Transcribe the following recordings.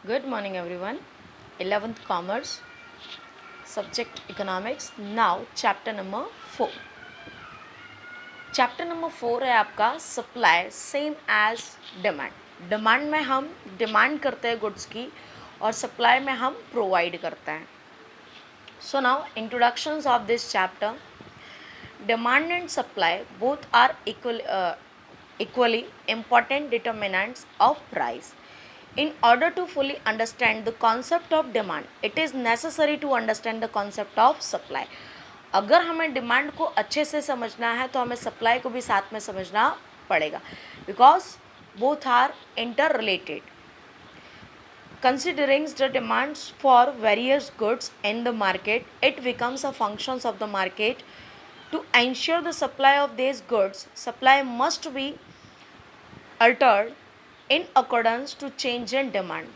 Good morning, everyone. 11th Commerce, subject Economics. Now, chapter number 4. Chapter number 4 है आपका supply same as demand. Demand में हम demand करते हैं गुड्स की और सप्लाई में हम प्रोवाइड करते हैं. So now introductions of this chapter. Demand and supply both are equally important determinants of price. In order to fully understand the concept of demand, it is necessary to understand the concept of supply. अगर हमें demand को अच्छे से समझना है तो हमें supply को भी साथ में समझना पड़ेगा, because both are interrelated. Considering the demands for various goods in the market, it becomes a function of the market. To ensure the supply of these goods, supply must be altered in accordance to change in demand.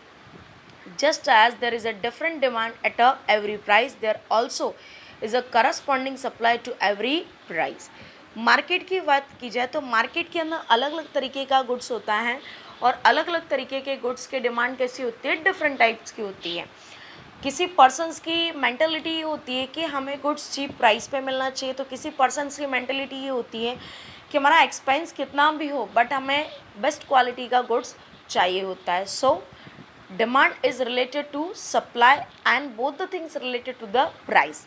Just as there is a different demand at every price, there also is a corresponding supply to every price. Market की बात की जाए तो market के अंदर अलग अलग तरीके का गुड्स होता है और अलग अलग तरीके के गुड्स के डिमांड कैसी होती है, डिफरेंट टाइप्स की होती है. किसी पर्सन्स की मेंटलिटी ये होती है कि हमें गुड्स चीप प्राइस पे मिलना चाहिए, तो किसी पर्सन्स की मेंटलिटी ये होती है कि हमारा एक्सपेंस कितना भी हो बट हमें बेस्ट क्वालिटी का गुड्स चाहिए होता है. So demand is related to supply and both the things related to the price.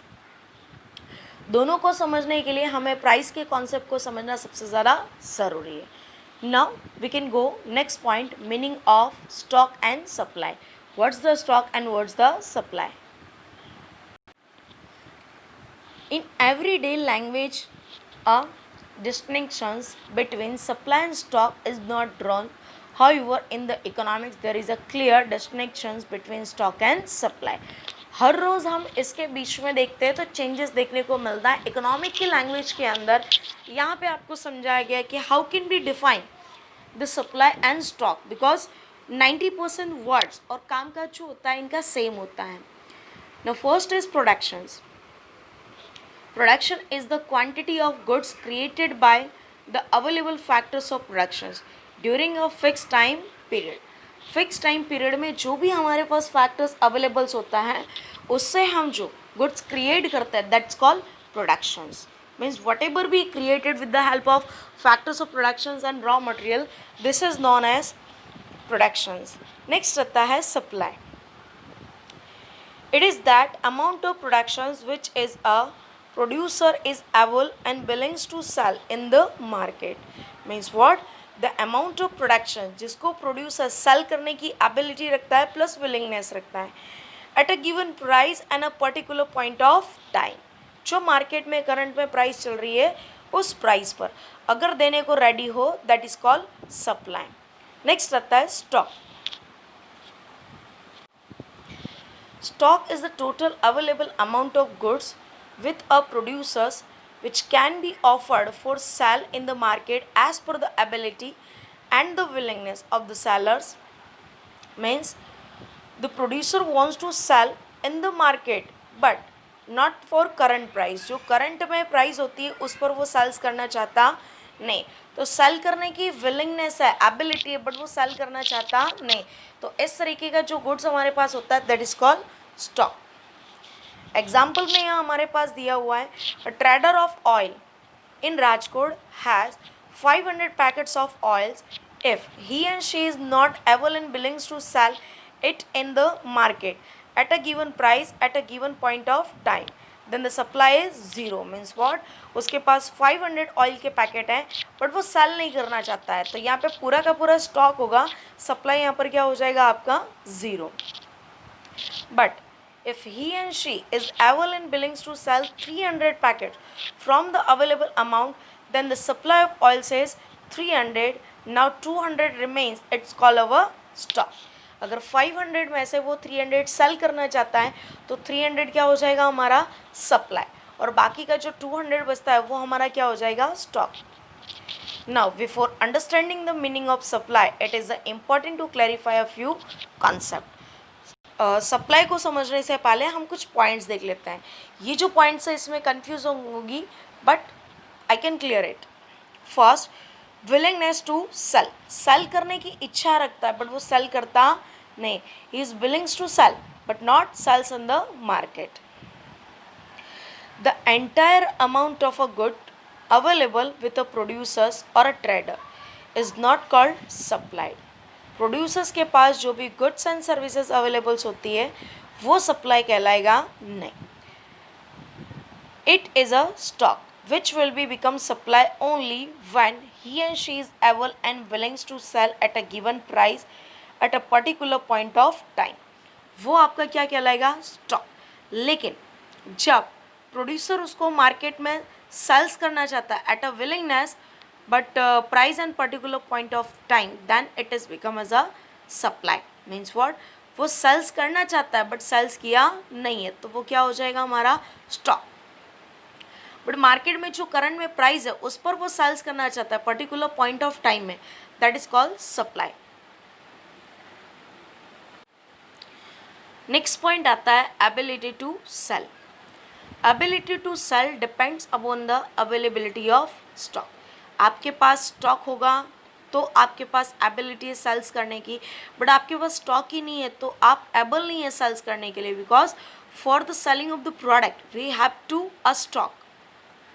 दोनों को समझने के लिए हमें प्राइस के कॉन्सेप्ट को समझना सबसे ज़्यादा ज़रूरी है. Now we can go next point, meaning of stock and supply. What's the stock and what's the supply? In everyday language, a distinctions between supply and stock is not drawn. However, in the economics, there is a clear distinctions between stock and supply. हर रोज़ हम इसके बीच में देखते हैं तो changes देखने को मिलता है. इकोनॉमिक की लैंग्वेज के अंदर यहाँ पे आपको समझाया गया कि how can be define the supply and stock, because 90% words और काम का जो होता है इनका सेम होता है. Now first is productions. Production is the quantity of goods created by the available factors of productions during a fixed time period. Fix time period में जो भी हमारे पास फैक्टर्स अवेलेबल्स होता है उससे हम जो गुड्स क्रिएट करते हैं that's called productions. Means whatever be created with the help of factors of productions and raw material, this is known as productions. Next आता है supply. It is that amount of productions which is a producer is able and willing to sell in the market. Means what? The amount of production जिसको producer sell करने की ability रखता है plus willingness रखता है at a given price and a particular point of time. जो market में current में प्राइस चल रही है उस प्राइस पर अगर देने को रेडी हो that is called supply. Next आता है stock. Stock is the total available amount of goods with a producers which can be offered for sale in the market as per the ability and the willingness of the sellers. Means the producer wants to sell in the market but not for current price. जो current में price होती है उस पर वो sales करना चाहता नहीं, तो सेल करने की विलिंगनेस है, एबिलिटी है, बट वो सेल करना चाहता नहीं. तो इस तरीके का जो गुड्स हमारे पास होता है that is called stock. Example में यहाँ हमारे पास दिया हुआ है trader of oil in Rajkot has 500 packets of oils. If he and she is not able in billings to sell it in the market at a given price at a given point of time then the supply is zero. Means what? उसके पास 500 oil के packet हैं but वो sell नहीं करना चाहता है, तो यहाँ पे पूरा का पूरा स्टॉक होगा, सप्लाई यहाँ पर क्या हो जाएगा आपका zero. But if he and she is able and willing to sell 300 packets from the available amount, then the supply of oil says 300, now 200 remains, it's called our stock. अगर 500 में से वो 300 सेल करना चाहता है तो 300 क्या हो जाएगा हमारा सप्लाई, और बाकी का जो 200 बचता है वो हमारा क्या हो जाएगा stock. Now before understanding the meaning of supply, it is important to clarify a few concepts. Supply को समझने से पहले हम कुछ पॉइंट्स देख लेते हैं. ये जो पॉइंट्स है इसमें कंफ्यूज होगी but I can clear it. First, willingness to sell. Sell करने की इच्छा रखता है बट वो सेल करता नहीं, he is willing to sell but not sells in the market. The entire amount of a good available with a producers or a trader is not called supplied. Producers के पास जो भी goods and services availables होती है वो supply कहलाएगा नहीं. It is a stock which will be become supply only when he and she is able and willing to sell at a given price at a particular point of time. वो आपका क्या कहलाएगा? Stock. लेकिन जब producer उसको market में sales करना चाहता है at a willingness but price and particular point of time, then it is become as a supply. Means what? वो सेल्स करना चाहता है बट सेल्स किया नहीं है, तो वो क्या हो जाएगा? हमारा स्टॉक. बट मार्केट में जो करंट में प्राइस है उस पर वो सेल्स करना चाहता है पर्टिकुलर पॉइंट ऑफ टाइम में, that is called supply. Next point आता है ability to sell. Ability to sell depends upon the availability of stock. आपके पास स्टॉक होगा तो आपके पास एबिलिटी है सेल्स करने की, बट आपके पास स्टॉक ही नहीं है तो आप एबल नहीं है सेल्स करने के लिए, because for the selling of the product we have to a stock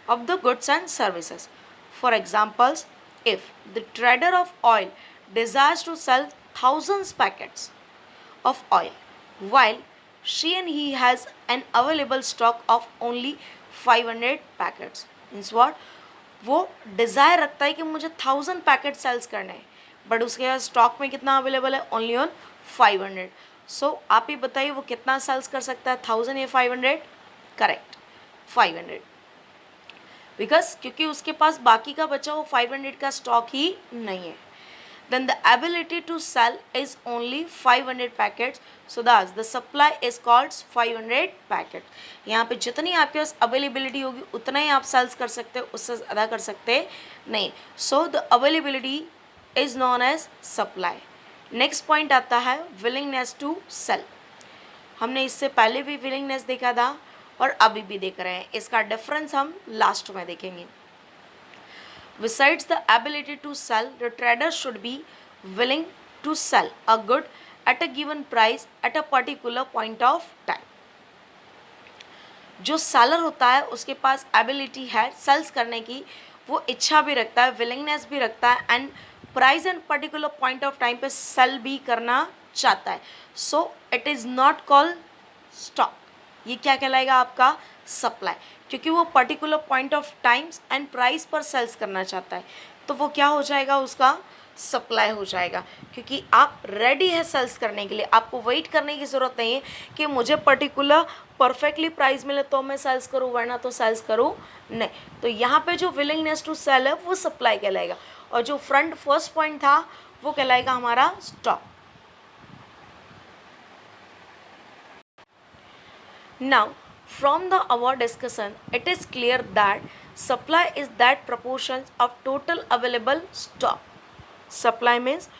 of the goods and services. For examples, if the trader of oil desires to sell thousands packets of oil while she and he has an available stock of only 500 packets, means what? वो desire रखता है कि मुझे 1000 packet sales करने हैं but उसके पास stock में कितना अवेलेबल है? Only on 500. सो आप ही बताइए वो कितना सेल्स कर सकता है? 1000 या 500? करेक्ट, 500. बिकॉज क्योंकि उसके पास बाकी का बचा वो 500 का स्टॉक ही नहीं है. Then the ability to sell is only 500 packets, so that the supply is called 500 packet. यहाँ पे जितनी आपके पास अवेलेबिलिटी होगी उतना ही आप सेल्स कर सकते हो, उससे ज़्यादा कर सकते नहीं. So the availability is known as supply. Next point आता है विलिंगनेस टू सेल. हमने इससे पहले भी विलिंगनेस देखा था और अभी भी देख रहे हैं, इसका डिफरेंस हम लास्ट में देखेंगे. Besides the ability to sell, the trader should be willing to sell a good at a given price at a particular point of time. जो सेलर होता है उसके पास एबिलिटी है सेल्स करने की, वो इच्छा भी रखता है, विलिंगनेस भी रखता है and price and particular point of time पे सेल भी करना चाहता है. So it is not called stock. ये क्या कहलाएगा? आपका सप्लाई, क्योंकि वो particular point of times and price पर सेल्स करना चाहता है, तो वो क्या हो जाएगा? उसका सप्लाई हो जाएगा. क्योंकि आप रेडी है सेल्स करने के लिए, आपको वेट करने की ज़रूरत नहीं है कि मुझे पर्टिकुलर परफेक्टली प्राइस मिले तो मैं सेल्स करूँ वरना तो सेल्स करूँ नहीं. तो यहाँ पे जो विलिंगनेस टू सेल है वो सप्लाई कहलाएगा, और जो फ्रंट फर्स्ट पॉइंट था वो कहलाएगा हमारा stock. Now, from the above discussion, it is clear that supply is that proportions of total available stock. Supply means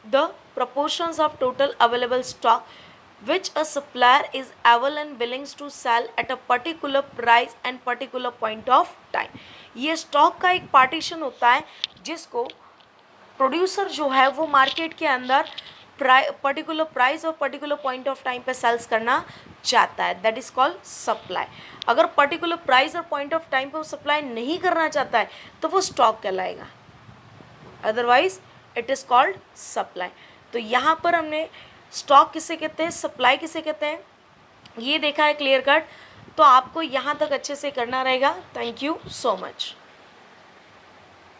the proportions of total available stock which a supplier is able and willing to sell at a particular price and particular point of time. ये stock का एक partition होता है जिसको producer जो है वो market के अंदर पर्टिकुलर प्राइस और पर्टिकुलर पॉइंट ऑफ टाइम पे सेल्स करना चाहता है, दैट इज कॉल्ड सप्लाई. अगर पर्टिकुलर प्राइस और पॉइंट ऑफ टाइम पे वो सप्लाई नहीं करना चाहता है तो वो स्टॉक कहलाएगा, otherwise it is called supply. तो यहाँ पर हमने स्टॉक किसे कहते हैं, सप्लाई किसे कहते हैं, ये देखा है क्लियर कट. तो आपको यहाँ तक अच्छे से करना रहेगा. Thank you so much.